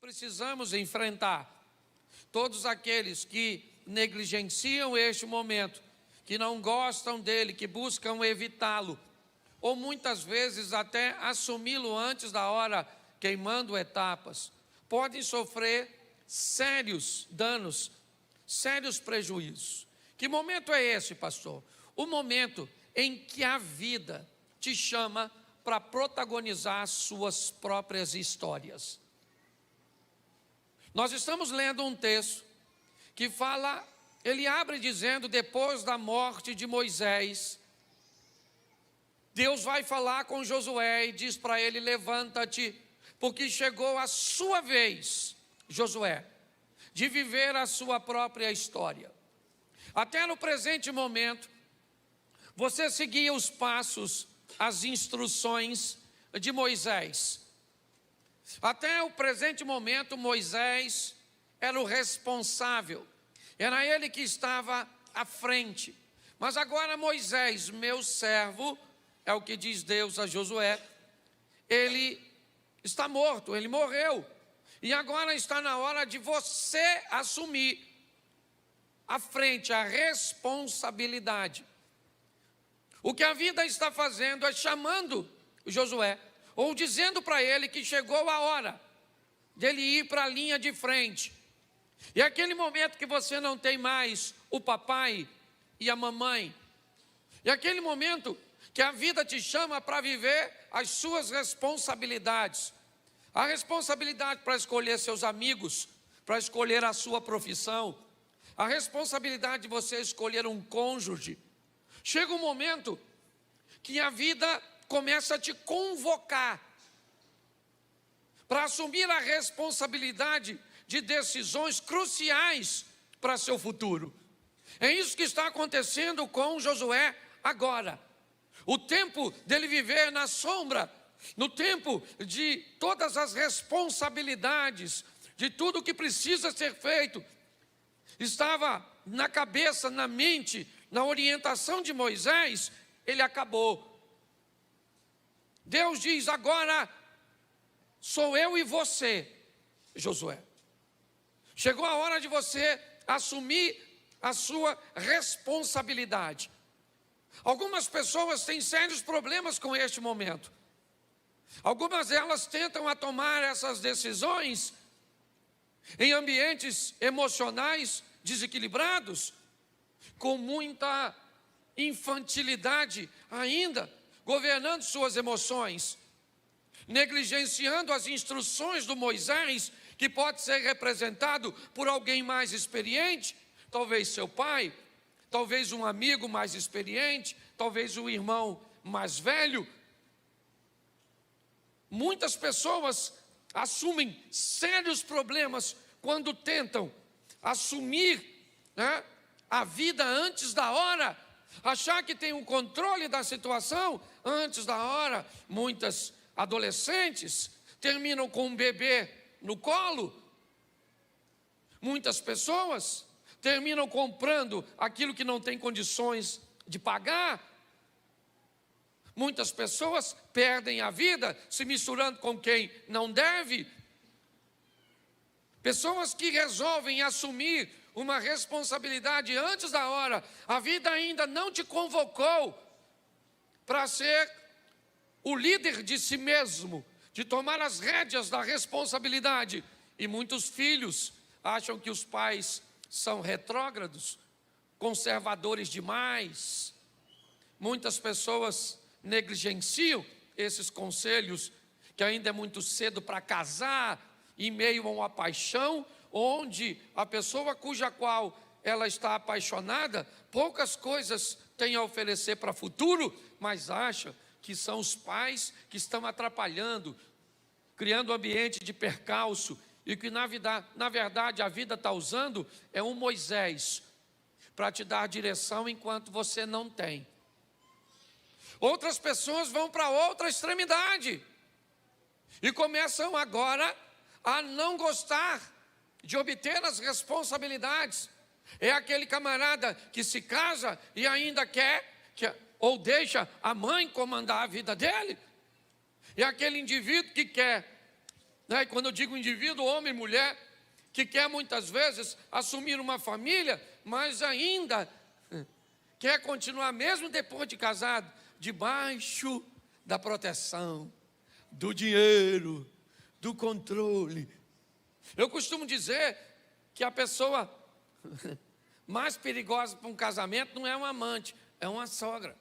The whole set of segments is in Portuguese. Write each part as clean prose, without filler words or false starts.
Precisamos enfrentar todos aqueles que negligenciam este momento, que não gostam dele, que buscam evitá-lo, ou muitas vezes até assumi-lo antes da hora, queimando etapas, podem sofrer sérios danos, sérios prejuízos. Que momento é esse, pastor? O momento em que a vida te chama para protagonizar suas próprias histórias. Nós estamos lendo um texto que fala, ele abre dizendo, depois da morte de Moisés, Deus vai falar com Josué e diz para ele: levanta-te, porque chegou a sua vez, Josué, de viver a sua própria história. Até no presente momento, você seguia os passos, as instruções de Moisés. Até o presente momento, Moisés era o responsável, era ele que estava à frente. Mas agora Moisés, meu servo, é o que diz Deus a Josué, ele está morto, ele morreu. E agora está na hora de você assumir à frente a responsabilidade. O que a vida está fazendo é chamando Josué, ou dizendo para ele que chegou a hora dele ir para a linha de frente. E é aquele momento que você não tem mais o papai e a mamãe. É aquele momento que a vida te chama para viver as suas responsabilidades. A responsabilidade para escolher seus amigos, para escolher a sua profissão. A responsabilidade de você escolher um cônjuge. Chega um momento que a vida começa a te convocar para assumir a responsabilidade de decisões cruciais para seu futuro. É isso que está acontecendo com Josué agora. O tempo dele viver na sombra, no tempo de todas as responsabilidades, de tudo que precisa ser feito, estava na cabeça, na mente, na orientação de Moisés, ele acabou. Deus diz: agora sou eu e você, Josué. Chegou a hora de você assumir a sua responsabilidade. Algumas pessoas têm sérios problemas com este momento. Algumas delas tentam tomar essas decisões em ambientes emocionais desequilibrados, com muita infantilidade ainda, governando suas emoções, negligenciando as instruções do Moisés, que pode ser representado por alguém mais experiente, talvez seu pai, talvez um amigo mais experiente, talvez um irmão mais velho. Muitas pessoas assumem sérios problemas quando tentam assumir, a vida antes da hora, achar que tem um controle da situação antes da hora. Muitas adolescentes terminam com um bebê no colo. Muitas pessoas terminam comprando aquilo que não tem condições de pagar. Muitas pessoas perdem a vida se misturando com quem não deve. Pessoas que resolvem assumir uma responsabilidade antes da hora. A vida ainda não te convocou para ser o líder de si mesmo, de tomar as rédeas da responsabilidade. E muitos filhos acham que os pais são retrógrados, conservadores demais. Muitas pessoas negligenciam esses conselhos, que ainda é muito cedo para casar, em meio a uma paixão, onde a pessoa cuja qual ela está apaixonada, poucas coisas tem a oferecer para o futuro, mas acha que são os pais que estão atrapalhando, criando um ambiente de percalço, e que na verdade a vida está usando é um Moisés para te dar direção enquanto você não tem. Outras pessoas vão para outra extremidade e começam agora a não gostar de obter as responsabilidades. É aquele camarada que se casa e ainda quer ou deixa a mãe comandar a vida dele. É aquele indivíduo que quer E quando eu digo indivíduo, homem e mulher, que quer muitas vezes assumir uma família, mas ainda quer continuar, mesmo depois de casado, debaixo da proteção, do dinheiro, do controle. Eu costumo dizer que a pessoa mais perigosa para um casamento não é um amante, é uma sogra.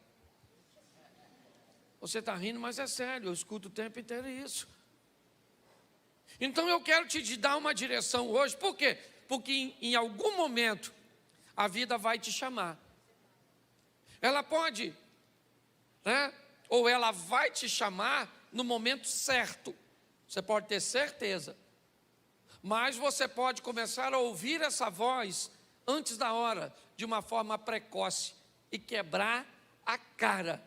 Você está rindo, mas é sério, eu escuto o tempo inteiro isso. Então eu quero te dar uma direção hoje. Por quê? Porque em algum momento a vida vai te chamar. Ela pode, ou ela vai te chamar no momento certo. Você pode ter certeza. Mas você pode começar a ouvir essa voz antes da hora, de uma forma precoce, e quebrar a cara,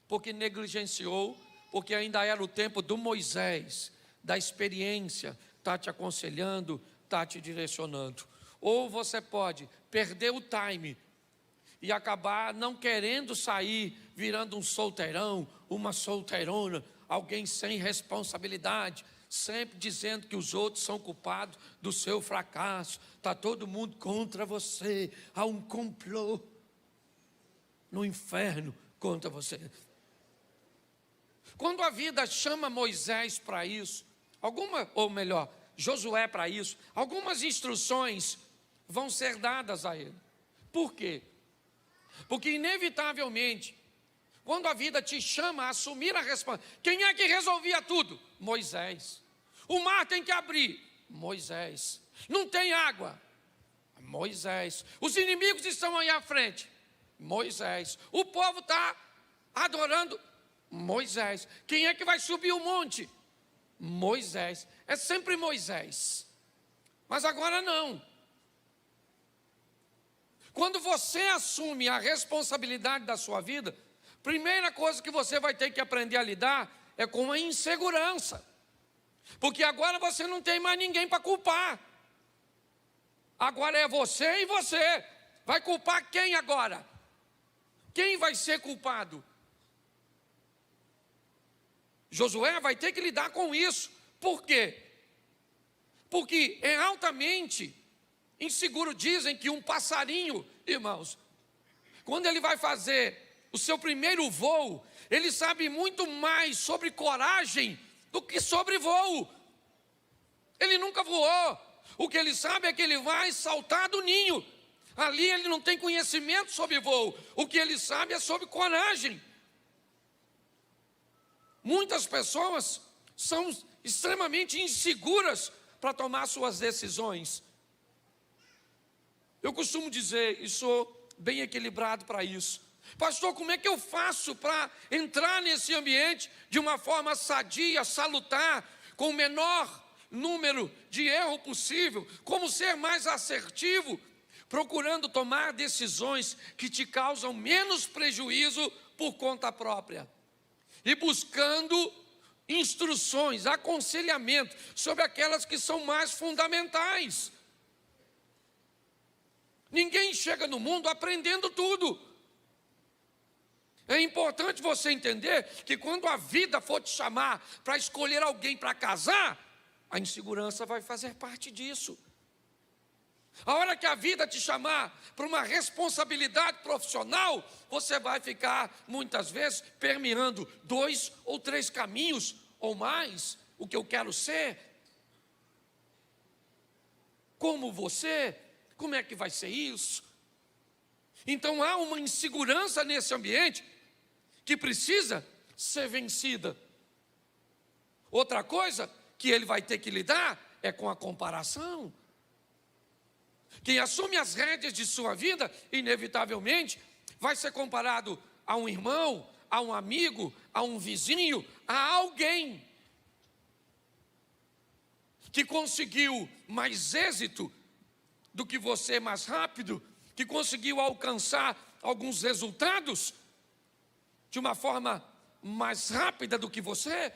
porque negligenciou, porque ainda era o tempo do Moisés, da experiência, está te aconselhando, está te direcionando. Ou você pode perder o time e acabar não querendo sair, virando um solteirão, uma solteirona, alguém sem responsabilidade, sempre dizendo que os outros são culpados do seu fracasso, está todo mundo contra você, há um complô no inferno contra você. Quando a vida chama Moisés para isso, Josué para isso, algumas instruções vão ser dadas a ele. Por quê? Porque inevitavelmente, quando a vida te chama a assumir a responsabilidade, quem é que resolvia tudo? Moisés. O mar tem que abrir? Moisés. Não tem água? Moisés. Os inimigos estão aí à frente? Moisés. O povo está adorando? Moisés. Quem é que vai subir o monte? Moisés. É sempre Moisés. Mas agora não. Quando você assume a responsabilidade da sua vida, primeira coisa que você vai ter que aprender a lidar é com a insegurança. Porque agora você não tem mais ninguém para culpar. Agora é você e você. Vai culpar quem agora? Quem vai ser culpado? Josué vai ter que lidar com isso. Por quê? Porque é altamente inseguro. Dizem que um passarinho, irmãos, quando ele vai fazer o seu primeiro voo, ele sabe muito mais sobre coragem do que sobre voo. Ele nunca voou. O que ele sabe é que ele vai saltar do ninho. Ali ele não tem conhecimento sobre voo. O que ele sabe é sobre coragem. Muitas pessoas são extremamente inseguras para tomar suas decisões. Eu costumo dizer, e sou bem equilibrado para isso: pastor, como é que eu faço para entrar nesse ambiente de uma forma sadia, salutar, com o menor número de erro possível? Como ser mais assertivo, procurando tomar decisões que te causam menos prejuízo por conta própria? E buscando instruções, aconselhamento sobre aquelas que são mais fundamentais. Ninguém chega no mundo aprendendo tudo. É importante você entender que quando a vida for te chamar para escolher alguém para casar, a insegurança vai fazer parte disso. A hora que a vida te chamar para uma responsabilidade profissional, você vai ficar, muitas vezes, permeando 2 ou 3 caminhos ou mais. O que eu quero ser? Como você? Como é que vai ser isso? Então há uma insegurança nesse ambiente que precisa ser vencida. Outra coisa que ele vai ter que lidar é com a comparação. Quem assume as rédeas de sua vida, inevitavelmente, vai ser comparado a um irmão, a um amigo, a um vizinho, a alguém que conseguiu mais êxito do que você, mais rápido, que conseguiu alcançar alguns resultados de uma forma mais rápida do que você.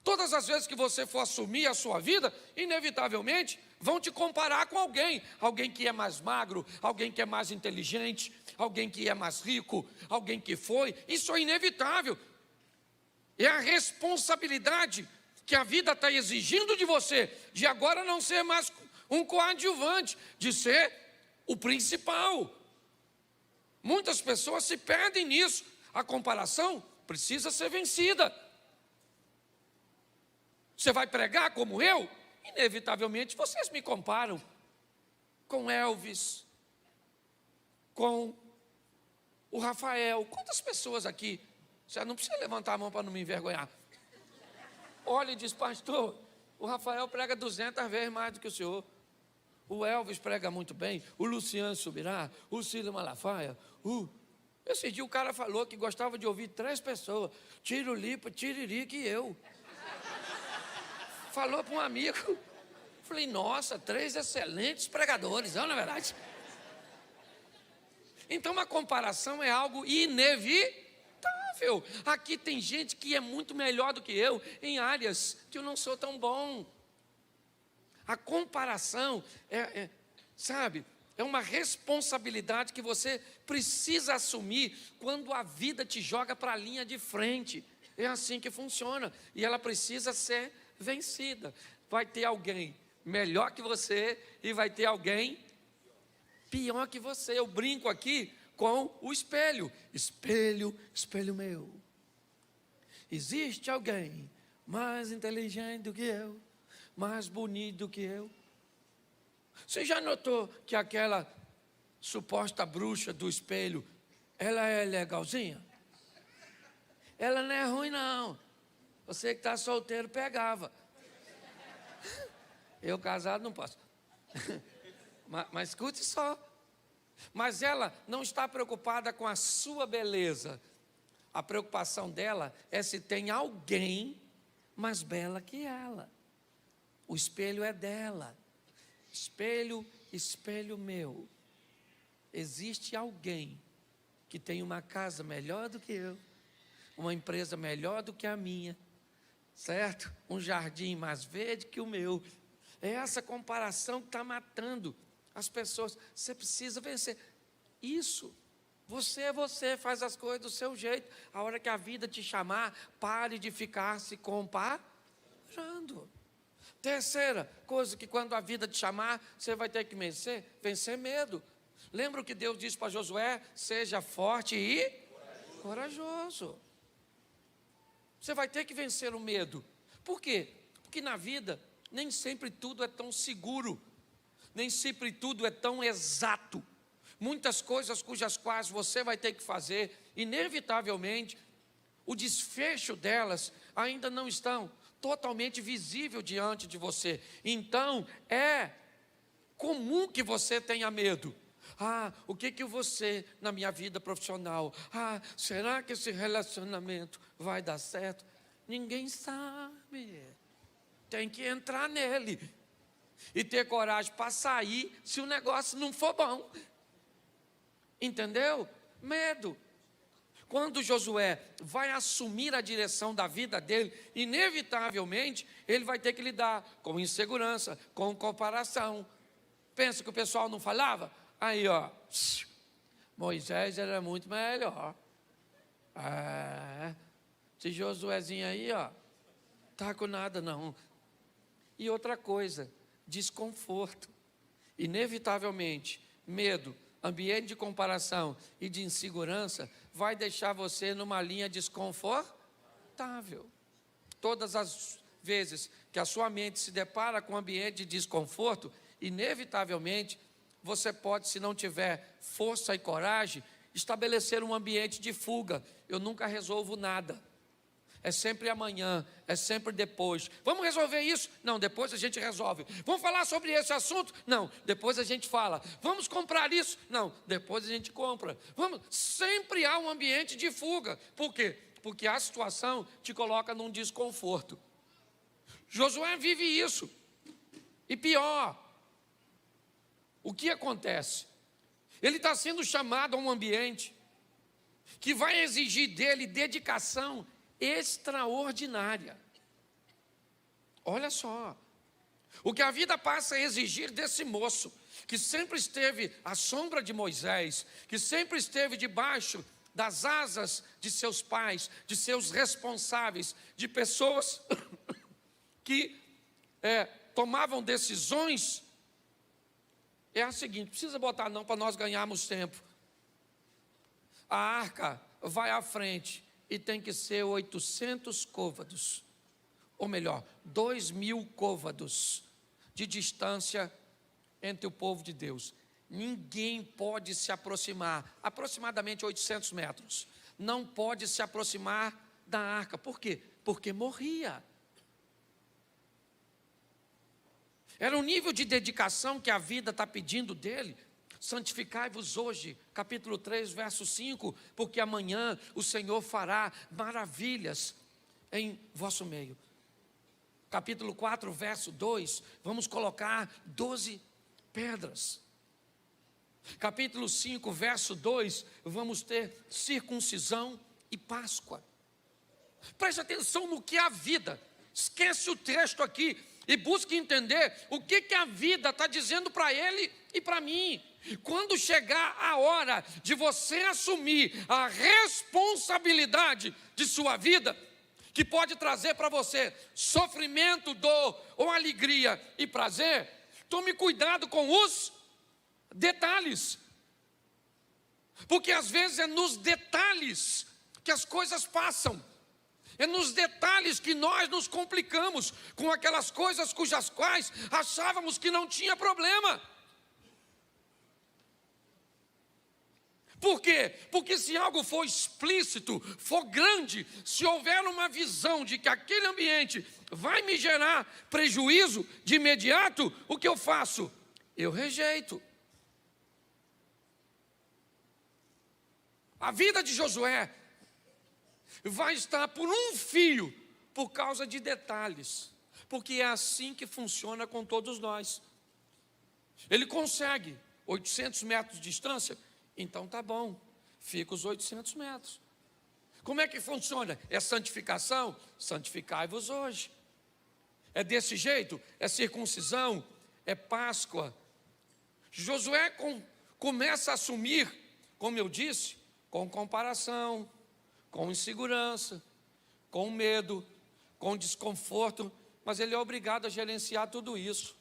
Todas as vezes que você for assumir a sua vida, inevitavelmente vão te comparar com alguém. Alguém que é mais magro, alguém que é mais inteligente, alguém que é mais rico, alguém que foi. Isso é inevitável. É a responsabilidade que a vida está exigindo de você, de agora não ser mais um coadjuvante, de ser o principal. Muitas pessoas se perdem nisso. A comparação precisa ser vencida. Você vai pregar como eu? Inevitavelmente vocês me comparam com Elvis, com o Rafael. Quantas pessoas aqui? Você não precisa levantar a mão para não me envergonhar. Olha e diz, pastor, o Rafael prega 200 vezes mais do que o senhor. O Elvis prega muito bem, o Luciano Subirá, o Cílio Malafaia. Esse dia o cara falou que gostava de ouvir 3 pessoas, Tirolipa, Tiririca e eu. Falou para um amigo. Falei, nossa, 3 excelentes pregadores, não é verdade? Então a comparação é algo inevitável. Aqui tem gente que é muito melhor do que eu em áreas que eu não sou tão bom. A comparação sabe, é uma responsabilidade que você precisa assumir quando a vida te joga para a linha de frente. É assim que funciona. E ela precisa ser vencida. Vai ter alguém melhor que você e vai ter alguém pior que você. Eu brinco aqui com o espelho. Espelho, espelho meu. Existe alguém mais inteligente do que eu, mais bonito do que eu? Você já notou que aquela suposta bruxa do espelho, ela é legalzinha? Ela não é ruim, não. Você que está solteiro, pegava. Eu casado não posso. Mas escute só. Mas ela não está preocupada com a sua beleza. A preocupação dela é se tem alguém mais bela que ela. O espelho é dela. Espelho, espelho meu. Existe alguém que tem uma casa melhor do que eu, uma empresa melhor do que a minha, certo? Um jardim mais verde que o meu. É essa comparação que está matando as pessoas. Você precisa vencer. Isso. Você faz as coisas do seu jeito. A hora que a vida te chamar, pare de ficar se comparando. Terceira coisa que quando a vida te chamar, você vai ter que vencer medo. Lembra o que Deus disse para Josué? Seja forte e corajoso. Você vai ter que vencer o medo. Por quê? Porque na vida nem sempre tudo é tão seguro. Nem sempre tudo é tão exato. Muitas coisas cujas quais você vai ter que fazer, inevitavelmente, o desfecho delas ainda não estão totalmente visível diante de você. Então, é comum que você tenha medo. O que eu vou ser na minha vida profissional? Será que esse relacionamento vai dar certo? Ninguém sabe. Tem que entrar nele. E ter coragem para sair se o negócio não for bom. Entendeu? Medo. Quando Josué vai assumir a direção da vida dele, inevitavelmente, ele vai ter que lidar com insegurança, com comparação. Pensa que o pessoal não falava? Aí, ó, Moisés era muito melhor. Esse Josuézinho aí, ó, tá com nada não. E outra coisa, desconforto. Inevitavelmente, medo, ambiente de comparação e de insegurança vai deixar você numa linha desconfortável. Todas as vezes que a sua mente se depara com um ambiente de desconforto, inevitavelmente você pode, se não tiver força e coragem, estabelecer um ambiente de fuga. Eu nunca resolvo nada. É sempre amanhã, é sempre depois. Vamos resolver isso? Não, depois a gente resolve. Vamos falar sobre esse assunto? Não, depois a gente fala. Vamos comprar isso? Não, depois a gente compra. Sempre há um ambiente de fuga. Por quê? Porque a situação te coloca num desconforto. Josué vive isso. E pior, o que acontece? Ele está sendo chamado a um ambiente que vai exigir dele dedicação extraordinária. Olha só, o que a vida passa a exigir desse moço, que sempre esteve à sombra de Moisés, que sempre esteve debaixo das asas de seus pais, de seus responsáveis, de pessoas que tomavam decisões, é a seguinte: precisa botar não para nós ganharmos tempo. A arca vai à frente e tem que ser 800 côvados, ou melhor, 2.000 côvados de distância entre o povo de Deus. Ninguém pode se aproximar, aproximadamente 800 metros, não pode se aproximar da arca. Por quê? Porque morria. Era um nível de dedicação que a vida está pedindo dele. Santificai-vos hoje, capítulo 3, verso 5, porque amanhã o Senhor fará maravilhas em vosso meio. Capítulo 4, verso 2, vamos colocar 12 pedras. Capítulo 5, verso 2, vamos ter circuncisão e Páscoa. Preste atenção no que é a vida. Esquece o texto aqui e busque entender o que a vida está dizendo para ele e para mim. Quando chegar a hora de você assumir a responsabilidade de sua vida, que pode trazer para você sofrimento, dor ou alegria e prazer, tome cuidado com os detalhes, porque às vezes é nos detalhes que as coisas passam, é nos detalhes que nós nos complicamos com aquelas coisas cujas quais achávamos que não tinha problema. Por quê? Porque se algo for explícito, for grande, se houver uma visão de que aquele ambiente vai me gerar prejuízo, de imediato, o que eu faço? Eu rejeito. A vida de Josué vai estar por um fio, por causa de detalhes, porque é assim que funciona com todos nós. Ele consegue 800 metros de distância, então tá bom, fica os 800 metros. Como é que funciona? É santificação? Santificai-vos hoje. É desse jeito? É circuncisão? É Páscoa? Josué começa a assumir, como eu disse, com comparação, com insegurança, com medo, com desconforto, mas ele é obrigado a gerenciar tudo isso.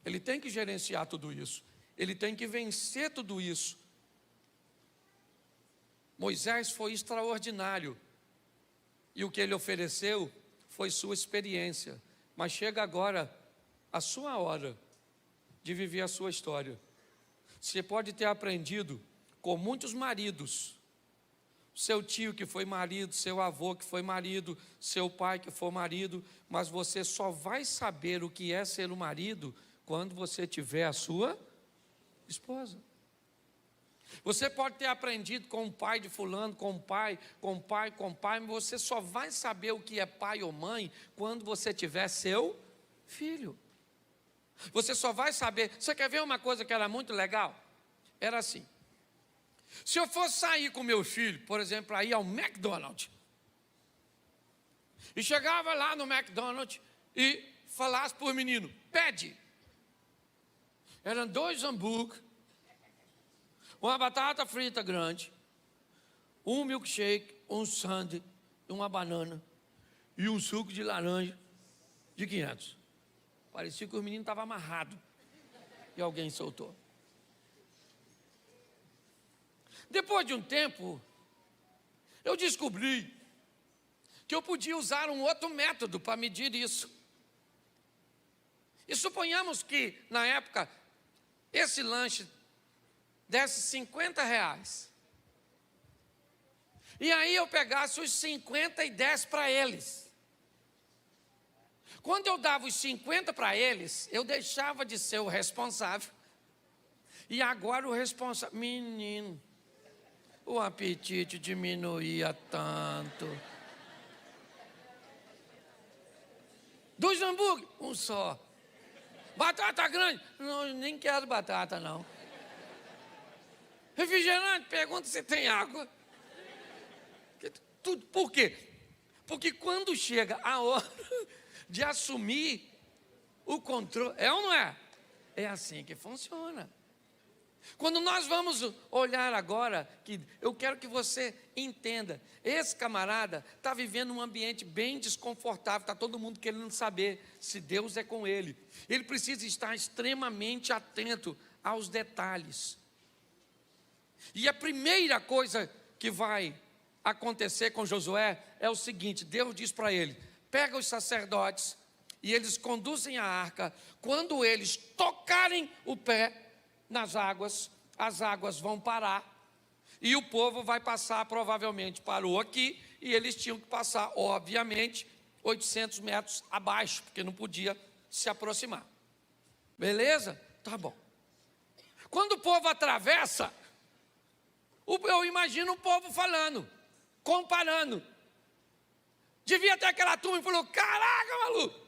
Ele tem que gerenciar tudo isso. Ele tem que vencer tudo isso. Moisés foi extraordinário. E o que ele ofereceu foi sua experiência. Mas chega agora a sua hora de viver a sua história. Você pode ter aprendido com muitos maridos. Seu tio que foi marido, seu avô que foi marido, seu pai que foi marido. Mas você só vai saber o que é ser um marido quando você tiver a sua esposa. Você pode ter aprendido com o pai de fulano, com pai, mas você só vai saber o que é pai ou mãe quando você tiver seu filho. Você só vai saber. Você quer ver uma coisa que era muito legal? Era assim: se eu fosse sair com meu filho, por exemplo, para ir ao McDonald's, e chegava lá no McDonald's e falasse para o menino: pede. Eram 2 hambúrguer, uma batata frita grande, um milkshake, um sundae, uma banana e um suco de laranja de 500. Parecia que o menino estava amarrado e alguém soltou. Depois de um tempo, eu descobri que eu podia usar um outro método para medir isso. E suponhamos que, na época, esse lanche desse 50 reais. E aí eu pegasse os 50 e desse para eles. Quando eu dava os 50 para eles, eu deixava de ser o responsável. E agora o responsável... Menino, o apetite diminuía tanto. 2 hambúrguer, um só. Batata grande? Não, nem quero batata, não. Refrigerante? Pergunta se tem água. Tudo. Por quê? Porque quando chega a hora de assumir o controle, é ou não é? É assim que funciona. Quando nós vamos olhar agora, que eu quero que você entenda, esse camarada está vivendo um ambiente bem desconfortável, está todo mundo querendo saber se Deus é com ele. Ele precisa estar extremamente atento aos detalhes. E a primeira coisa que vai acontecer com Josué é o seguinte: Deus diz para ele: pega os sacerdotes e eles conduzem a arca. Quando eles tocarem o pé nas águas, as águas vão parar e o povo vai passar. Provavelmente parou aqui e eles tinham que passar, obviamente, 800 metros abaixo, porque não podia se aproximar. Beleza? Tá bom. Quando o povo atravessa, eu imagino o povo falando, comparando. Devia ter aquela turma e falou: caraca, maluco,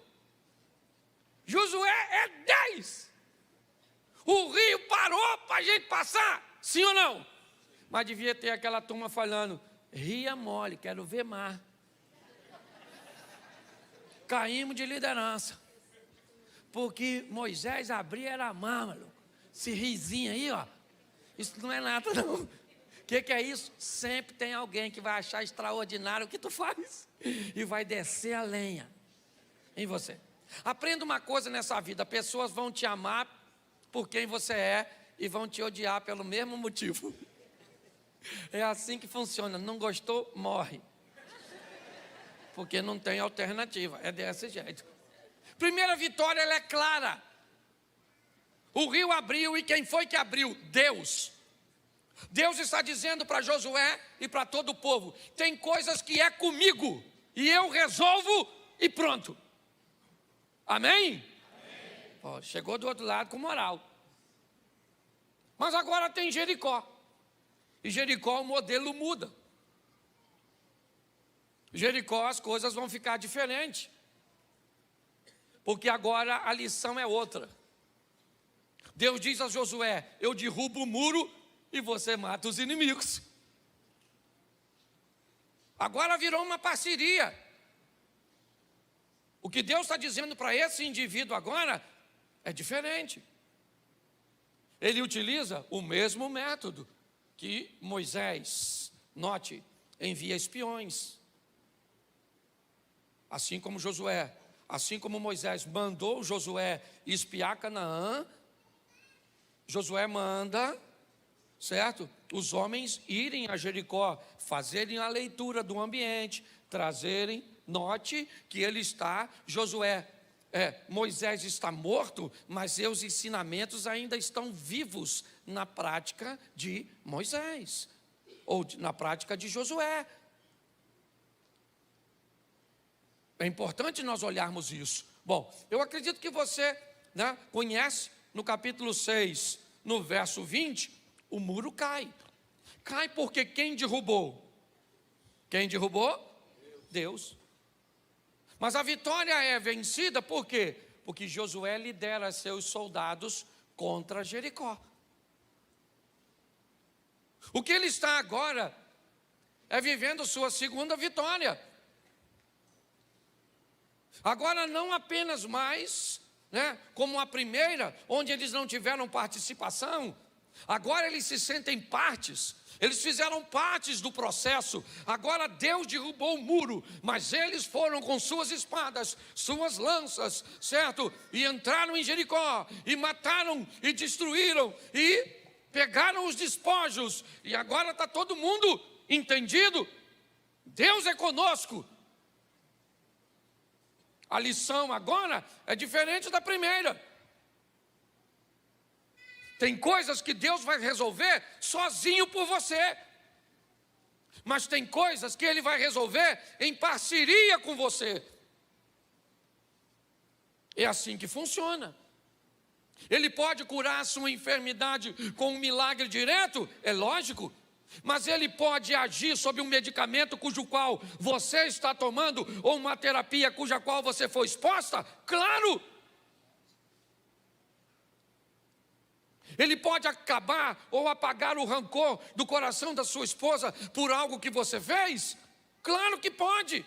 Josué é 10. O rio parou para a gente passar, sim ou não? Mas devia ter aquela turma falando: ria mole, quero ver mar. Caímos de liderança, porque Moisés abria era mar, maluco. Esse risinho aí, ó, isso não é nada não. O que é isso? Sempre tem alguém que vai achar extraordinário o que tu faz e vai descer a lenha em você. Aprenda uma coisa nessa vida: pessoas vão te amar por quem você é e vão te odiar pelo mesmo motivo. É assim que funciona. Não gostou, morre. Porque não tem alternativa. É desse jeito. Primeira vitória, ela é clara. O rio abriu, e quem foi que abriu? Deus. Deus está dizendo para Josué e para todo o povo: tem coisas que é comigo e eu resolvo e pronto. Amém? Ó, chegou do outro lado com moral. Mas agora tem Jericó. E Jericó, o modelo muda. Jericó, as coisas vão ficar diferentes. Porque agora a lição é outra. Deus diz a Josué: eu derrubo o muro e você mata os inimigos. Agora virou uma parceria. O que Deus está dizendo para esse indivíduo agora é diferente. Ele utiliza o mesmo método que Moisés, note, envia espiões. Assim como Josué, assim como Moisés mandou Josué espiar Canaã, Josué manda, certo? Os homens irem a Jericó, fazerem a leitura do ambiente, trazerem, note que ele está, Moisés está morto, mas seus ensinamentos ainda estão vivos na prática de Moisés, ou na prática de Josué. É importante nós olharmos isso. Bom, eu acredito que você, conhece, no capítulo 6, no verso 20, o muro cai. Cai porque quem derrubou? Quem derrubou? Deus. Mas a vitória é vencida por quê? Porque Josué lidera seus soldados contra Jericó. O que ele está agora é vivendo sua segunda vitória. Agora não apenas mais, como a primeira, onde eles não tiveram participação. Agora eles se sentem partes. Eles fizeram partes do processo. Agora Deus derrubou o muro, mas eles foram com suas espadas, suas lanças, certo? E entraram em Jericó, e mataram, e destruíram, e pegaram os despojos. E agora está todo mundo entendido? Deus é conosco. A lição agora é diferente da primeira. Tem coisas que Deus vai resolver sozinho por você. Mas tem coisas que Ele vai resolver em parceria com você. É assim que funciona. Ele pode curar a sua enfermidade com um milagre direto, é lógico. Mas Ele pode agir sobre um medicamento cujo qual você está tomando, ou uma terapia cuja qual você foi exposta, claro. Ele pode acabar ou apagar o rancor do coração da sua esposa por algo que você fez? Claro que pode.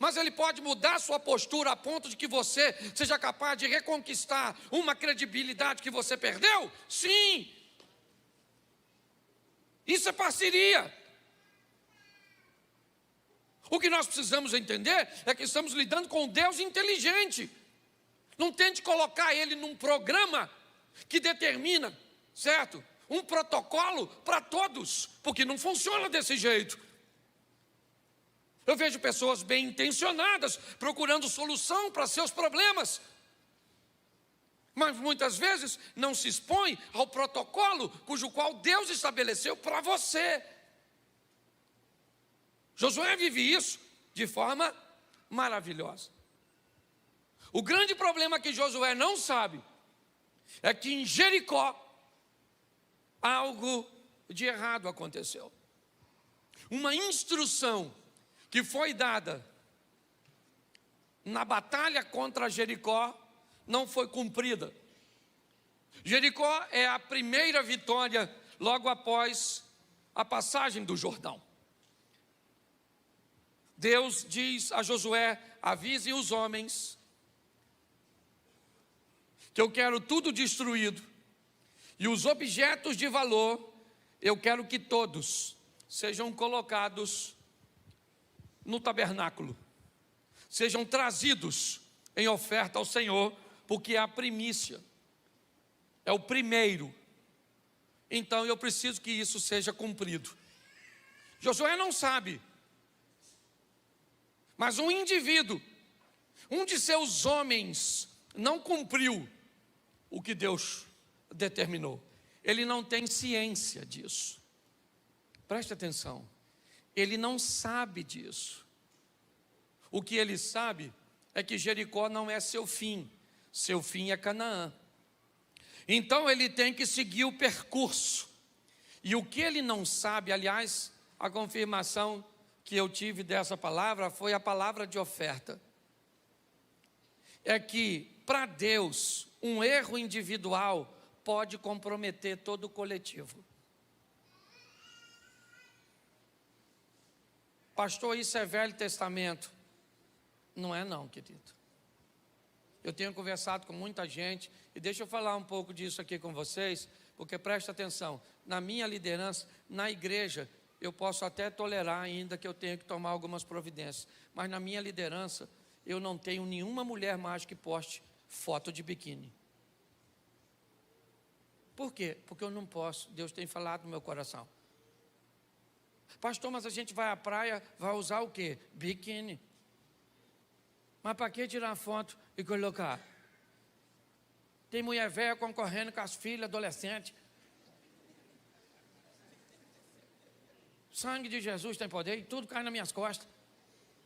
Mas Ele pode mudar sua postura a ponto de que você seja capaz de reconquistar uma credibilidade que você perdeu? Sim. Isso é parceria. O que nós precisamos entender é que estamos lidando com um Deus inteligente. Não tente colocar Ele num programa que determina, certo? Um protocolo para todos, porque não funciona desse jeito. Eu vejo pessoas bem intencionadas procurando solução para seus problemas, mas muitas vezes não se expõe ao protocolo cujo qual Deus estabeleceu para você. Josué vive isso de forma maravilhosa. O grande problema que Josué não sabe é que em Jericó algo de errado aconteceu. Uma instrução que foi dada na batalha contra Jericó não foi cumprida. Jericó é a primeira vitória logo após a passagem do Jordão. Deus diz a Josué: avise os homens que eu quero tudo destruído, e os objetos de valor, eu quero que todos sejam colocados no tabernáculo, sejam trazidos em oferta ao Senhor, porque é a primícia, é o primeiro. Então eu preciso que isso seja cumprido. Josué não sabe, mas um indivíduo, um de seus homens, não cumpriu o que Deus determinou. Ele não tem ciência disso. Preste atenção. Ele não sabe disso. O que ele sabe é que Jericó não é seu fim. Seu fim é Canaã. Então ele tem que seguir o percurso. E o que ele não sabe, aliás, a confirmação que eu tive dessa palavra foi a palavra de oferta. É que para Deus, um erro individual pode comprometer todo o coletivo. Pastor, isso é Velho Testamento. Não é não, querido. Eu tenho conversado com muita gente, e deixa eu falar um pouco disso aqui com vocês, porque presta atenção, na minha liderança, na igreja, eu posso até tolerar ainda que eu tenha que tomar algumas providências, mas na minha liderança, eu não tenho nenhuma mulher mais que poste foto de biquíni. Por quê? Porque eu não posso, Deus tem falado no meu coração. Pastor, mas a gente vai à praia, vai usar o quê? Biquíni. Mas para que tirar foto e colocar? Tem mulher velha concorrendo com as filhas adolescentes. Sangue de Jesus tem poder e tudo cai nas minhas costas.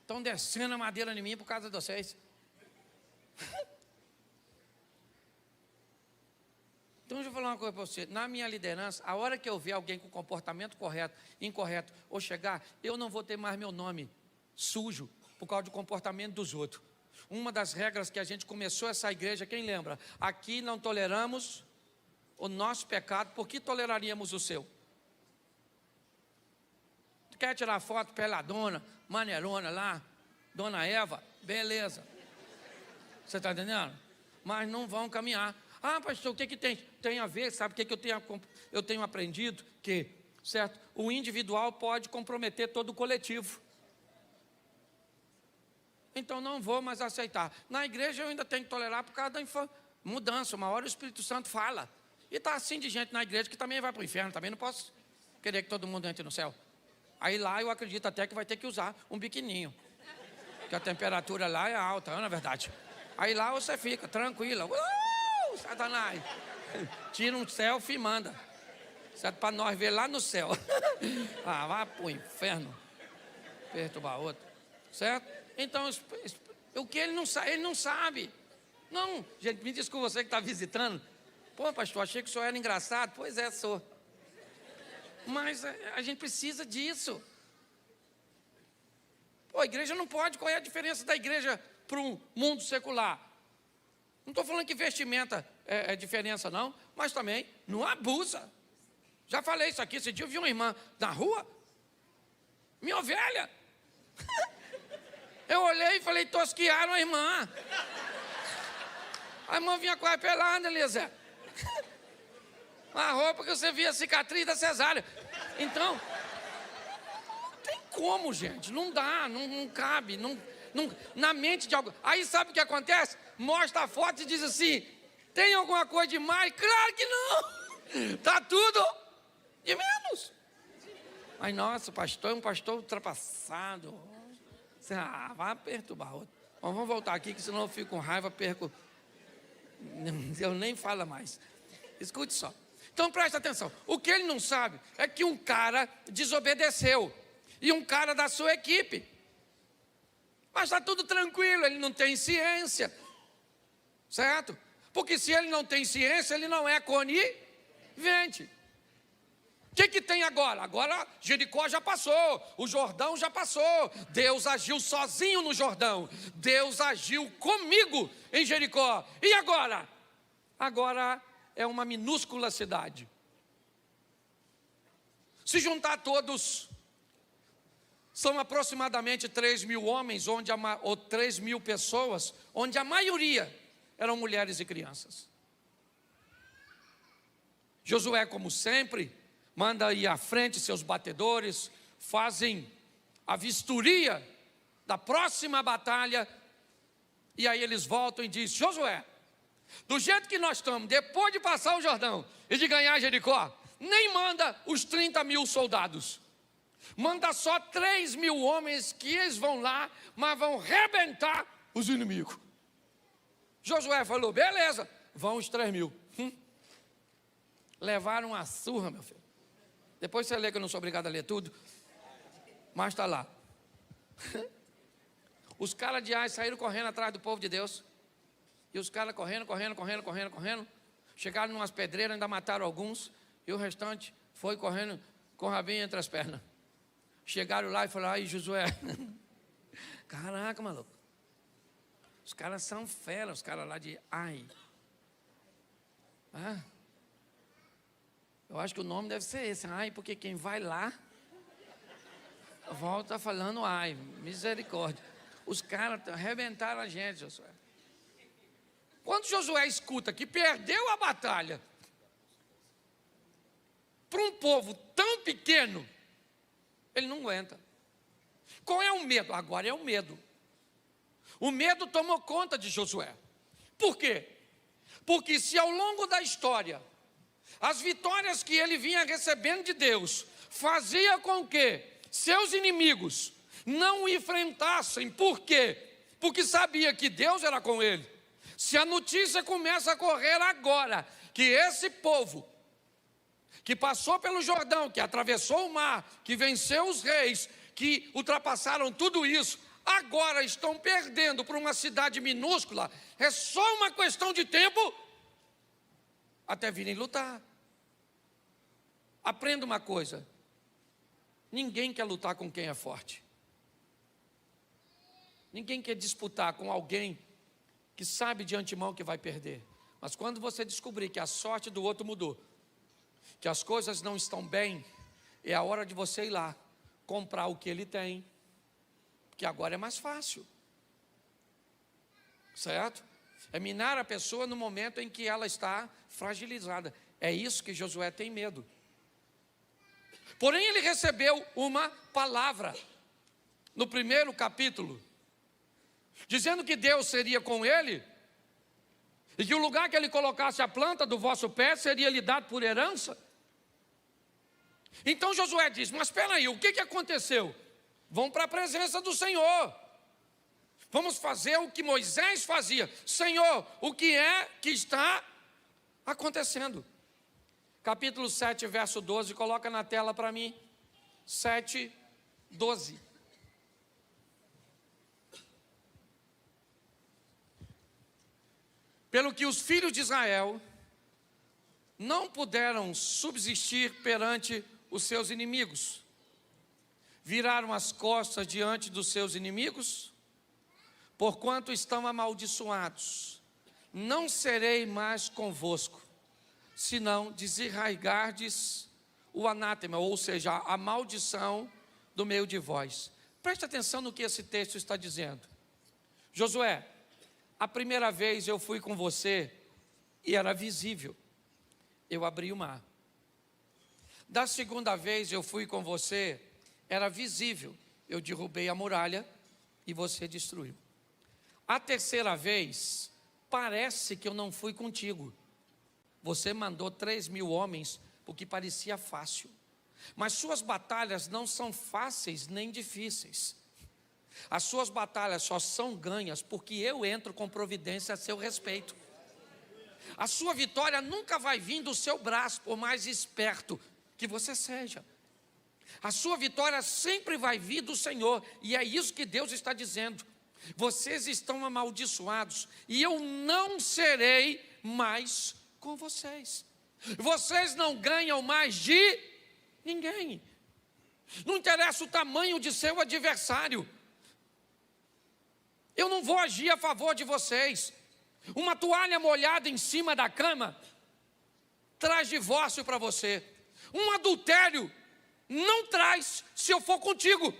Estão descendo a madeira em mim por causa de vocês. Então, deixa eu falar uma coisa para você. Na minha liderança, a hora que eu ver alguém com comportamento correto, incorreto, ou chegar, eu não vou ter mais meu nome sujo por causa do comportamento dos outros. Uma das regras que a gente começou essa igreja, quem lembra? Aqui não toleramos o nosso pecado, por que toleraríamos o seu? Tu quer tirar foto peladona, maneirona lá, Dona Eva? Beleza. Você está entendendo? Mas não vão caminhar. Ah, pastor, o que tem a ver? Sabe o que eu tenho aprendido? Que, certo, o individual pode comprometer todo o coletivo. Então não vou mais aceitar. Na igreja eu ainda tenho que tolerar por causa da mudança. Uma hora o Espírito Santo fala. E está assim de gente na igreja que também vai para o inferno. Também não posso querer que todo mundo entre no céu. Aí lá eu acredito até que vai ter que usar um biquininho. Porque a temperatura lá é alta, não é verdade? Aí lá você fica tranquila. Satanás. Tira um selfie e manda. Certo? Para nós ver lá no céu. Ah, vai para o inferno. Perturbar outro. Certo? Então, o que ele não sabe. Não, gente, me desculpa você que está visitando. Pô, pastor, achei que o senhor era engraçado. Pois é, sou. Mas a gente precisa disso. Pô, a igreja não pode. Qual é a diferença da igreja para um mundo secular? Não estou falando que vestimenta é diferença, não. Mas também não abusa. Já falei isso aqui. Esse dia eu vi uma irmã na rua. Minha ovelha. Eu olhei e falei, tosquiaram a irmã. A irmã vinha quase pelada, Eliezer. A roupa que você via a cicatriz da cesárea. Então, não tem como, gente, não dá, não cabe, na mente de alguém. Aí sabe o que acontece? Mostra a foto e diz assim, tem alguma coisa demais? Claro que não, está tudo de menos. Mas nossa, o pastor é um pastor ultrapassado. Vai perturbar outro. Bom, vamos voltar aqui, que senão eu fico com raiva, perco. Eu nem falo mais. Escute só. Então presta atenção. O que ele não sabe é que um cara desobedeceu. E um cara da sua equipe. Mas está tudo tranquilo, ele não tem ciência. Certo? Porque se ele não tem ciência, ele não é conivente. O que tem agora? Agora Jericó já passou, o Jordão já passou. Deus agiu sozinho no Jordão. Deus agiu comigo em Jericó. E agora? Agora é uma minúscula cidade. Se juntar todos, são aproximadamente 3.000 homens, ou 3.000 pessoas, onde a maioria eram mulheres e crianças. Josué, como sempre, manda ir à frente seus batedores, fazem a vistoria da próxima batalha, e aí eles voltam e dizem, Josué, do jeito que nós estamos, depois de passar o Jordão e de ganhar Jericó, nem manda os 30.000 soldados, manda só 3.000 homens que eles vão lá, mas vão rebentar os inimigos. Josué falou, beleza, vão os 3.000. Levaram uma surra, meu filho. Depois você lê, que eu não sou obrigado a ler tudo, mas está lá. Os caras de Ai saíram correndo atrás do povo de Deus. E os caras correndo. Chegaram em umas pedreiras, ainda mataram alguns. E o restante foi correndo com o rabinho entre as pernas. Chegaram lá e falaram, ai Josué, caraca, maluco. Os caras são fera, os caras lá de Ai. Eu acho que o nome deve ser esse, Ai, porque quem vai lá, volta falando Ai, misericórdia. Os caras arrebentaram a gente, Josué. Quando Josué escuta que perdeu a batalha para um povo tão pequeno, ele não aguenta. Qual é o medo? Agora é o medo. O medo tomou conta de Josué. Por quê? Porque se ao longo da história as vitórias que ele vinha recebendo de Deus fazia com que seus inimigos não o enfrentassem. Por quê? Porque sabia que Deus era com ele. Se a notícia começa a correr agora, que esse povo, que passou pelo Jordão, que atravessou o mar, que venceu os reis, que ultrapassaram tudo isso, agora estão perdendo para uma cidade minúscula, é só uma questão de tempo até virem lutar. Aprenda uma coisa: ninguém quer lutar com quem é forte. Ninguém quer disputar com alguém que sabe de antemão que vai perder. Mas quando você descobrir que a sorte do outro mudou, que as coisas não estão bem, é a hora de você ir lá, comprar o que ele tem, porque agora é mais fácil. Certo? É minar a pessoa no momento em que ela está fragilizada. É isso que Josué tem medo. Porém, ele recebeu uma palavra no primeiro capítulo, dizendo que Deus seria com ele, e que o lugar que ele colocasse a planta do vosso pé seria lhe dado por herança. Então Josué diz, mas espera aí, o que aconteceu? Vão para a presença do Senhor. Vamos fazer o que Moisés fazia. Senhor, o que é que está acontecendo? Capítulo 7, verso 12, coloca na tela para mim. 7, 12. Pelo que os filhos de Israel não puderam subsistir perante os seus inimigos, viraram as costas diante dos seus inimigos, porquanto estão amaldiçoados, não serei mais convosco, senão desarraigardes o anátema, ou seja, a maldição do meio de vós. Preste atenção no que esse texto está dizendo. Josué, a primeira vez eu fui com você e era visível, eu abri o mar. Da segunda vez eu fui com você, era visível. Eu derrubei a muralha e você destruiu. A terceira vez, parece que eu não fui contigo. Você mandou 3.000 homens, o que parecia fácil. Mas suas batalhas não são fáceis nem difíceis. As suas batalhas só são ganhas porque eu entro com providência a seu respeito. A sua vitória nunca vai vir do seu braço, por mais esperto que você seja. A sua vitória sempre vai vir do Senhor, e é isso que Deus está dizendo. Vocês estão amaldiçoados, e eu não serei mais com vocês. Vocês não ganham mais de ninguém. Não interessa o tamanho de seu adversário. Eu não vou agir a favor de vocês. Uma toalha molhada em cima da cama traz divórcio para você. Um adultério não traz se eu for contigo.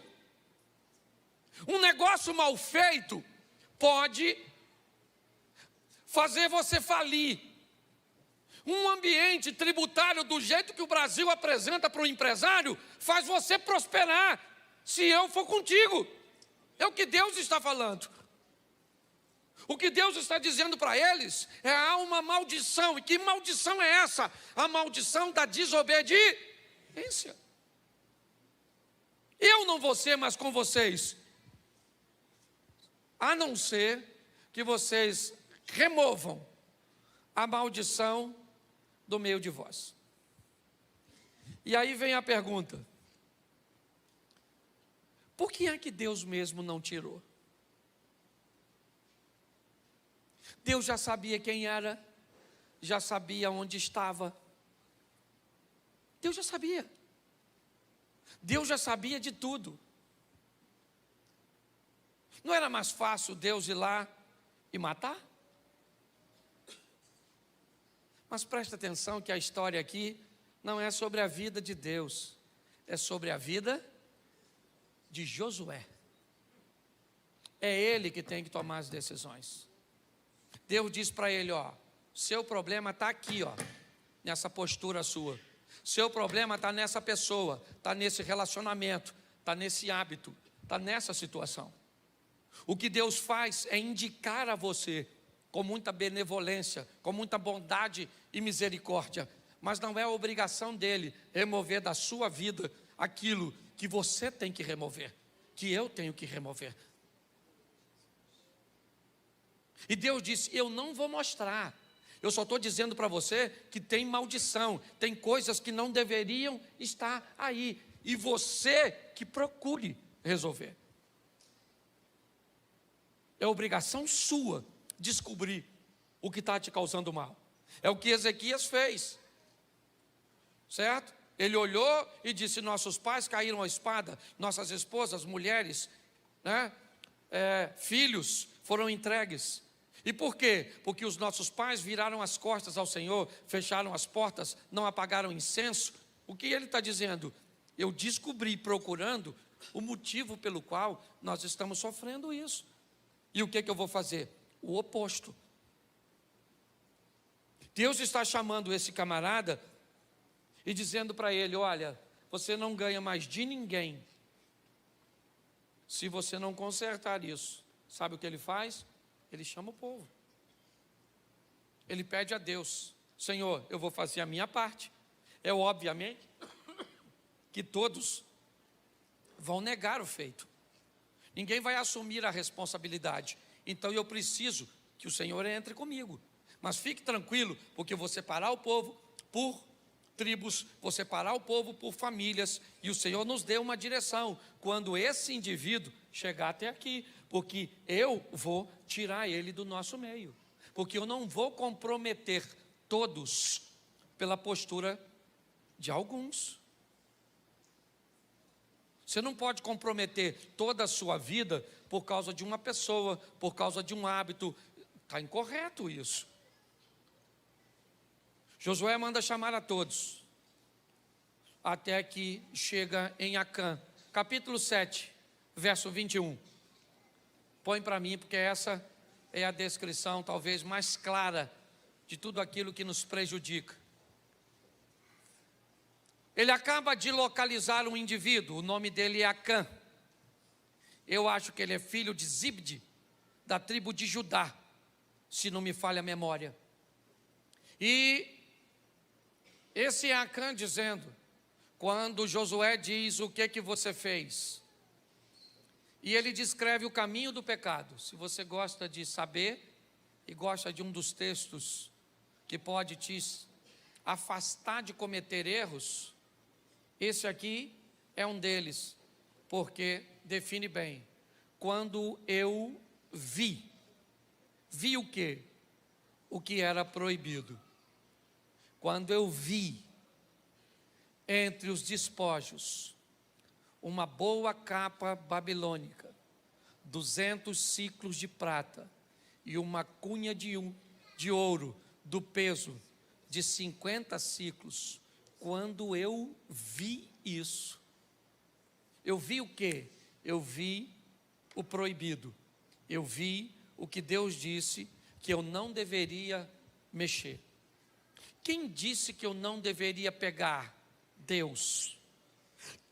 Um negócio mal feito pode fazer você falir. Um ambiente tributário do jeito que o Brasil apresenta para o empresário faz você prosperar se eu for contigo. É o que Deus está falando. O que Deus está dizendo para eles é: há uma maldição. E que maldição é essa? A maldição da desobediência. Eu não vou ser mais com vocês, a não ser que vocês removam a maldição do meio de vós. E aí vem a pergunta: por que é que Deus mesmo não tirou? Deus já sabia quem era, já sabia onde estava. Deus já sabia. Deus já sabia de tudo. Não era mais fácil Deus ir lá e matar? Mas presta atenção que a história aqui não é sobre a vida de Deus, é sobre a vida de Josué. É ele que tem que tomar as decisões. Deus diz para ele: ó, seu problema está aqui, ó, nessa postura sua. Seu problema está nessa pessoa, está nesse relacionamento, está nesse hábito, está nessa situação. O que Deus faz é indicar a você com muita benevolência, com muita bondade e misericórdia, mas não é a obrigação dele remover da sua vida aquilo que você tem que remover, que eu tenho que remover. E Deus disse: eu não vou mostrar, eu só estou dizendo para você que tem maldição, tem coisas que não deveriam estar aí, e você que procure resolver. É obrigação sua descobrir o que está te causando mal. É o que Ezequias fez, certo? Ele olhou e disse: nossos pais caíram à espada, nossas esposas, mulheres, né? Filhos foram entregues. E por quê? Porque os nossos pais viraram as costas ao Senhor, fecharam as portas, não apagaram incenso. O que ele está dizendo? Eu descobri, procurando, o motivo pelo qual nós estamos sofrendo isso. E o que eu vou fazer? O oposto. Deus está chamando esse camarada e dizendo para ele: olha, você não ganha mais de ninguém se você não consertar isso. Sabe o que ele faz? Ele chama o povo. Ele pede a Deus: Senhor, eu vou fazer a minha parte. É obviamente que todos vão negar o feito. Ninguém vai assumir a responsabilidade. Então eu preciso que o Senhor entre comigo. Mas fique tranquilo, porque eu vou separar o povo por tribos, vou separar o povo por famílias, e o Senhor nos deu uma direção quando esse indivíduo chegar até aqui, porque eu vou tirar ele do nosso meio, porque eu não vou comprometer todos pela postura de alguns. Você não pode comprometer toda a sua vida por causa de uma pessoa, por causa de um hábito. Está incorreto isso. Josué manda chamar a todos, até que chega em Acã, capítulo 7, verso 21. Põe para mim, porque essa é a descrição talvez mais clara de tudo aquilo que nos prejudica. ele acaba de localizar um indivíduo, o nome dele é Acã. Eu acho que ele é filho de Zibde, da tribo de Judá, se não me falha a memória. E esse é Acã dizendo, quando Josué diz, o que você fez? E ele descreve o caminho do pecado. Se você gosta de saber, e gosta de um dos textos que pode te afastar de cometer erros, esse aqui é um deles, porque define bem. Quando eu vi o quê? O que era proibido. Quando eu vi entre os despojos uma boa capa babilônica, 200 siclos de prata e uma cunha de ouro do peso de 50 siclos. Quando eu vi isso, eu vi o quê? Eu vi o proibido. Eu vi o que Deus disse que eu não deveria mexer. Quem disse que eu não deveria pegar? Deus.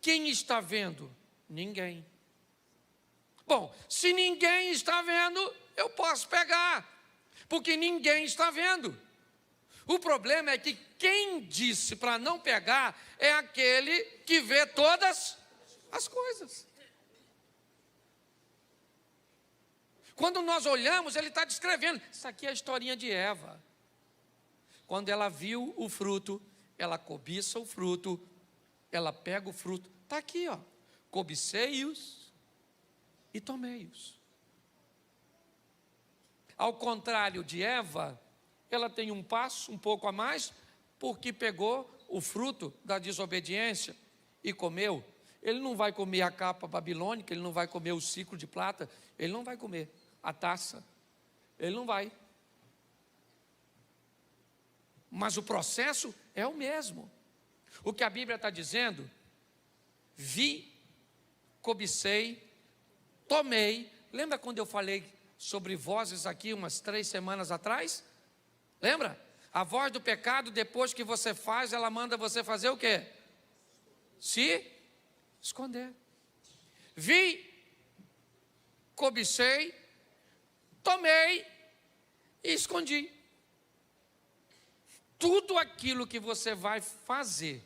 Quem está vendo? Ninguém. Bom, se ninguém está vendo, eu posso pegar, porque ninguém está vendo. O problema é que quem disse para não pegar é aquele que vê todas as coisas. Quando nós olhamos, ele está descrevendo. Isso aqui é a historinha de Eva. Quando ela viu o fruto, ela cobiça o fruto, ela pega o fruto. Está aqui, ó. Cobicei-os e tomei-os. Ao contrário de Eva, ela tem um passo um pouco a mais, porque pegou o fruto da desobediência e comeu. Ele não vai comer a capa babilônica, ele não vai comer o ciclo de prata, ele não vai comer a taça, ele não vai. Mas o processo é o mesmo. O que a Bíblia está dizendo, vi, cobicei, tomei. Lembra quando eu falei sobre vozes aqui umas 3 semanas atrás? Lembra? A voz do pecado, depois que você faz, ela manda você fazer o quê? Se esconder. Vi, cobicei, tomei e escondi. Tudo aquilo que você vai fazer,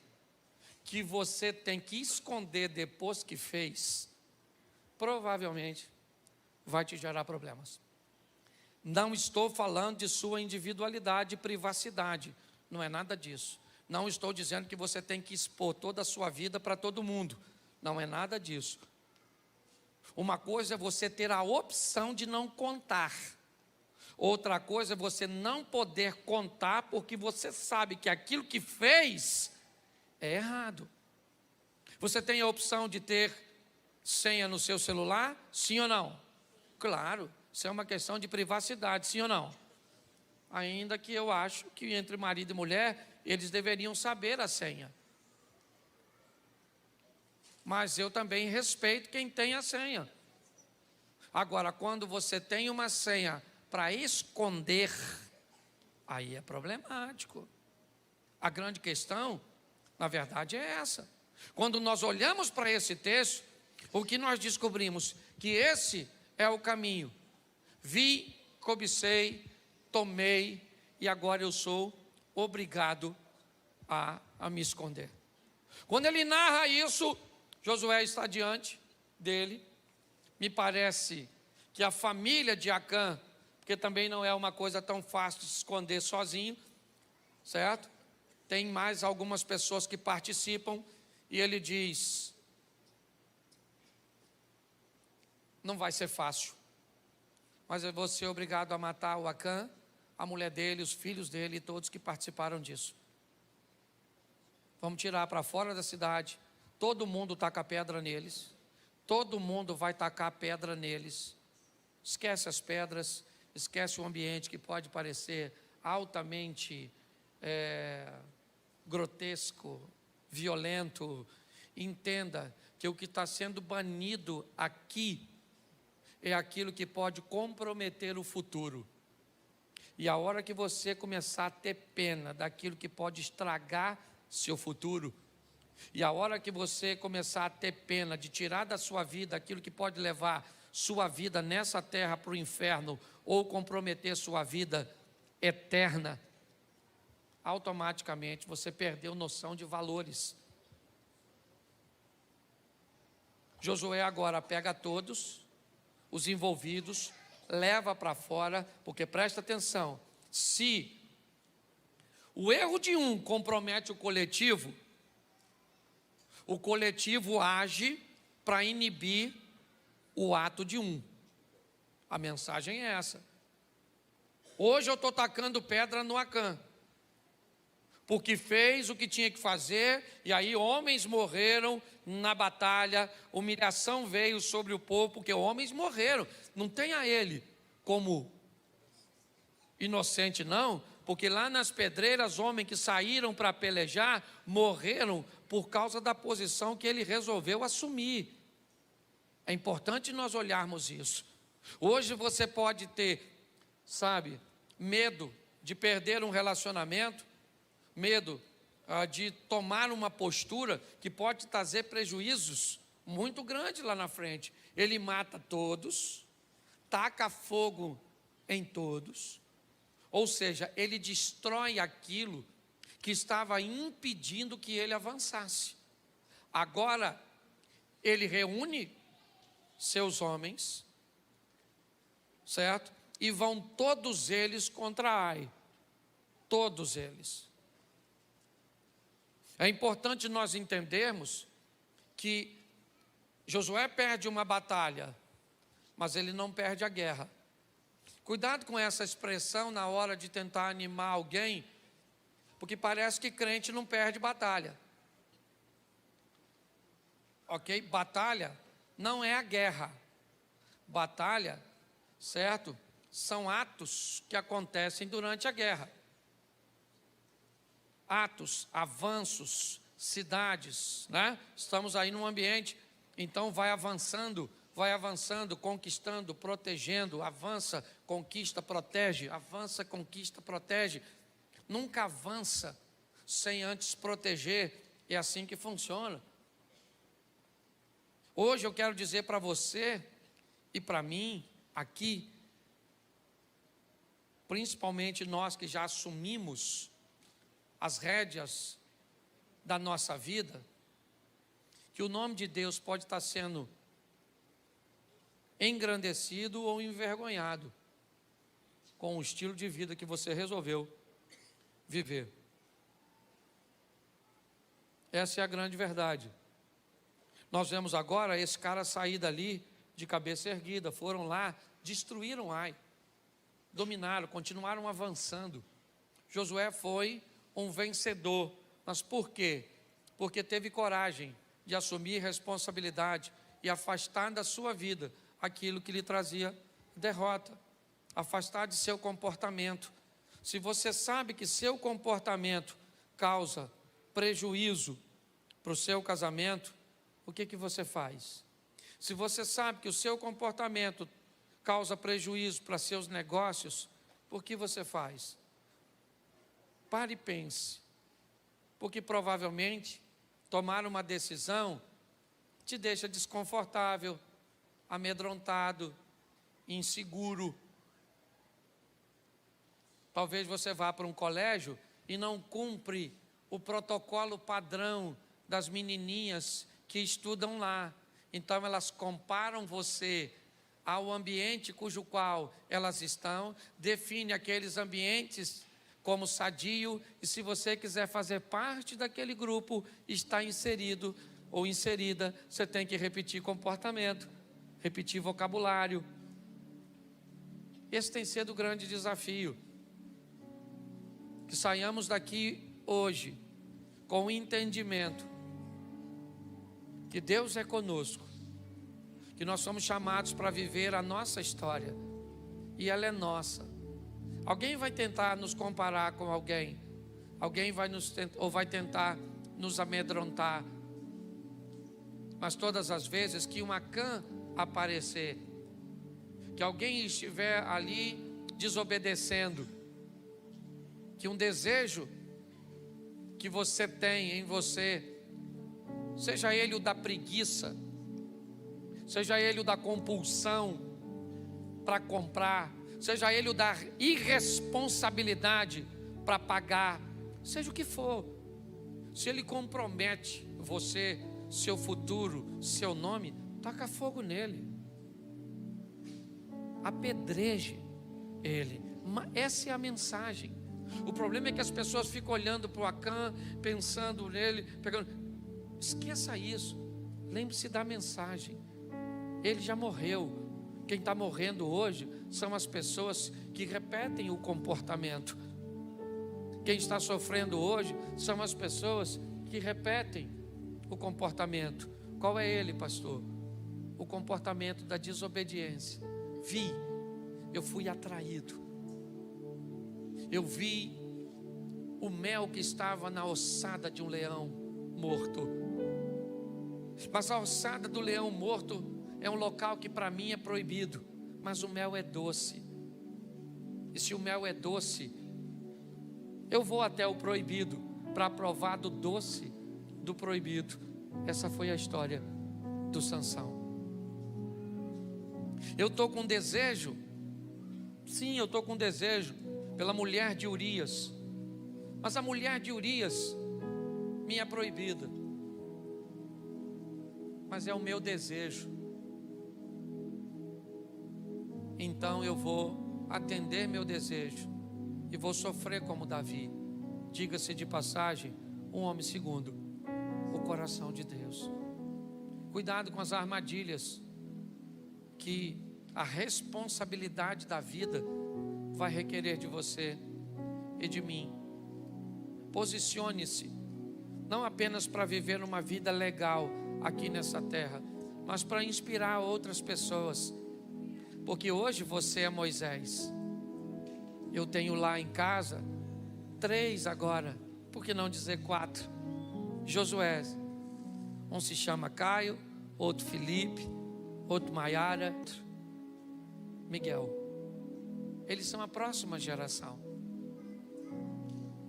que você tem que esconder depois que fez, provavelmente vai te gerar problemas. Não estou falando de sua individualidade e privacidade, não é nada disso. Não estou dizendo que você tem que expor toda a sua vida para todo mundo, não é nada disso. Uma coisa é você ter a opção de não contar. Outra coisa é você não poder contar porque você sabe que aquilo que fez é errado. Você tem a opção de ter senha no seu celular? Sim ou não? Claro, isso é uma questão de privacidade, sim ou não? Ainda que eu acho que entre marido e mulher, eles deveriam saber a senha. Mas eu também respeito quem tem a senha. Agora, quando você tem uma senha para esconder, aí é problemático. A grande questão, na verdade, é essa. Quando nós olhamos para esse texto, o que nós descobrimos? Que esse é o caminho. Vi, cobicei, tomei, e agora eu sou obrigado a me esconder. Quando ele narra isso, Josué está diante dele. Me parece que a família de Acã, porque também não é uma coisa tão fácil de se esconder sozinho, certo? Tem mais algumas pessoas que participam, e ele diz, não vai ser fácil, mas eu vou ser obrigado a matar o Acã, a mulher dele, os filhos dele e todos que participaram disso. Vamos tirar para fora da cidade, todo mundo taca pedra neles, todo mundo vai tacar pedra neles, esquece as pedras, esquece o ambiente que pode parecer altamente grotesco, violento. Entenda que o que está sendo banido aqui é aquilo que pode comprometer o futuro. E a hora que você começar a ter pena daquilo que pode estragar seu futuro, E a hora que você começar a ter pena de tirar da sua vida aquilo que pode levar sua vida nessa terra para o inferno, ou comprometer sua vida eterna, automaticamente você perdeu noção de valores. Josué agora pega todos os envolvidos, leva para fora, porque presta atenção, se o erro de um compromete o coletivo age para inibir o ato de um. A mensagem é essa. Hoje eu estou tacando pedra no Acã, porque fez o que tinha que fazer, e aí homens morreram na batalha, humilhação veio sobre o povo, porque homens morreram. Não tenha ele como inocente não, porque lá nas pedreiras, homens que saíram para pelejar, morreram por causa da posição que ele resolveu assumir. É importante nós olharmos isso. Hoje você pode ter, medo de perder um relacionamento, medo de tomar uma postura que pode trazer prejuízos muito grandes lá na frente. Ele mata todos, taca fogo em todos, ou seja, ele destrói aquilo que estava impedindo que ele avançasse. Agora, ele reúne seus homens, certo? E vão todos eles contra Ai, todos eles. É importante nós entendermos que Josué perde uma batalha, mas ele não perde a guerra. Cuidado com essa expressão na hora de tentar animar alguém, porque parece que crente não perde batalha. Ok? Batalha não é a guerra. Batalha, certo? São atos que acontecem durante a guerra. Atos, avanços, cidades, né? Estamos aí num ambiente, então vai avançando, conquistando, protegendo, avança, conquista, protege, avança, conquista, protege. Nunca avança sem antes proteger, é assim que funciona. Hoje eu quero dizer para você e para mim, aqui, principalmente nós que já assumimos as rédeas da nossa vida, que o nome de Deus pode estar sendo engrandecido ou envergonhado com o estilo de vida que você resolveu viver. Essa é a grande verdade. Nós vemos agora esse cara sair dali de cabeça erguida, foram lá, destruíram Ai, dominaram, continuaram avançando. Josué foi um vencedor, mas por quê? Porque teve coragem de assumir responsabilidade e afastar da sua vida aquilo que lhe trazia derrota, afastar de seu comportamento. Se você sabe que seu comportamento causa prejuízo para o seu casamento, o que você faz? Se você sabe que o seu comportamento causa prejuízo para seus negócios, o que você faz? Pare e pense, porque provavelmente tomar uma decisão te deixa desconfortável, amedrontado, inseguro. Talvez você vá para um colégio e não cumpre o protocolo padrão das menininhas que estudam lá. Então elas comparam você ao ambiente cujo qual elas estão, define aqueles ambientes como sadio, e se você quiser fazer parte daquele grupo, está inserido ou inserida, você tem que repetir comportamento, repetir vocabulário. Esse tem sido o grande desafio. Que saiamos daqui hoje com o entendimento que Deus é conosco, que nós somos chamados para viver a nossa história, e ela é nossa. Alguém vai tentar nos comparar com alguém, alguém vai tentar nos amedrontar, mas todas as vezes que um Acã aparecer, que alguém estiver ali desobedecendo, que um desejo que você tem em você seja ele o da preguiça, seja ele o da compulsão para comprar, seja ele o da irresponsabilidade para pagar, seja o que for, se ele compromete você, seu futuro, seu nome, taca fogo nele, apedreje ele. Essa é a mensagem. O problema é que as pessoas ficam olhando para o Acã, pensando nele, pegando. Esqueça isso, lembre-se da mensagem. Ele já morreu. Quem está morrendo hoje são as pessoas que repetem o comportamento. Quem está sofrendo hoje são as pessoas que repetem o comportamento. Qual é ele, pastor? O comportamento da desobediência. Eu fui atraído. Eu vi o mel que estava na ossada de um leão morto. Mas a ossada do leão morto é um local que para mim é proibido. Mas o mel é doce. E se o mel é doce, eu vou até o proibido para provar do doce do proibido. Essa foi a história do Sansão. Eu estou com desejo. Sim, eu estou com desejo pela mulher de Urias, mas a mulher de Urias me é proibida, mas é o meu desejo. Então eu vou atender meu desejo e vou sofrer como Davi. Diga-se de passagem, um homem segundo o coração de Deus. Cuidado com as armadilhas que a responsabilidade da vida vai requerer de você e de mim. Posicione-se, não apenas para viver uma vida legal aqui nessa terra, mas para inspirar outras pessoas. Porque hoje você é Moisés. Eu tenho lá em casa 3 agora, por que não dizer 4? Josué. Um se chama Caio, outro Felipe, outro Maiara, Miguel. Eles são a próxima geração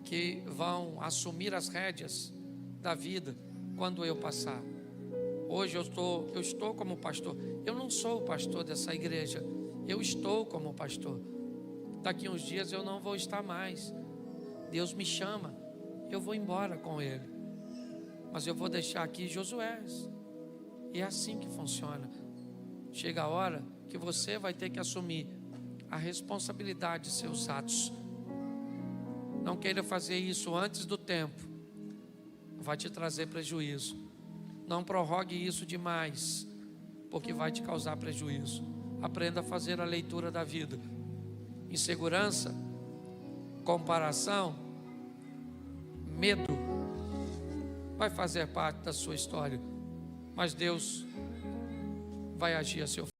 que vão assumir as rédeas da vida quando eu passar. Hoje eu estou como pastor. Eu não sou o pastor dessa igreja, eu estou como pastor. Daqui uns dias eu não vou estar mais. Deus me chama, eu vou embora com ele. Mas eu vou deixar aqui Josué. E é assim que funciona. Chega a hora que você vai ter que assumir a responsabilidade de seus atos. Não queira fazer isso antes do tempo, vai te trazer prejuízo. Não prorrogue isso demais, porque vai te causar prejuízo. Aprenda a fazer a leitura da vida. Insegurança, comparação, medo vai fazer parte da sua história, mas Deus vai agir a seu favor.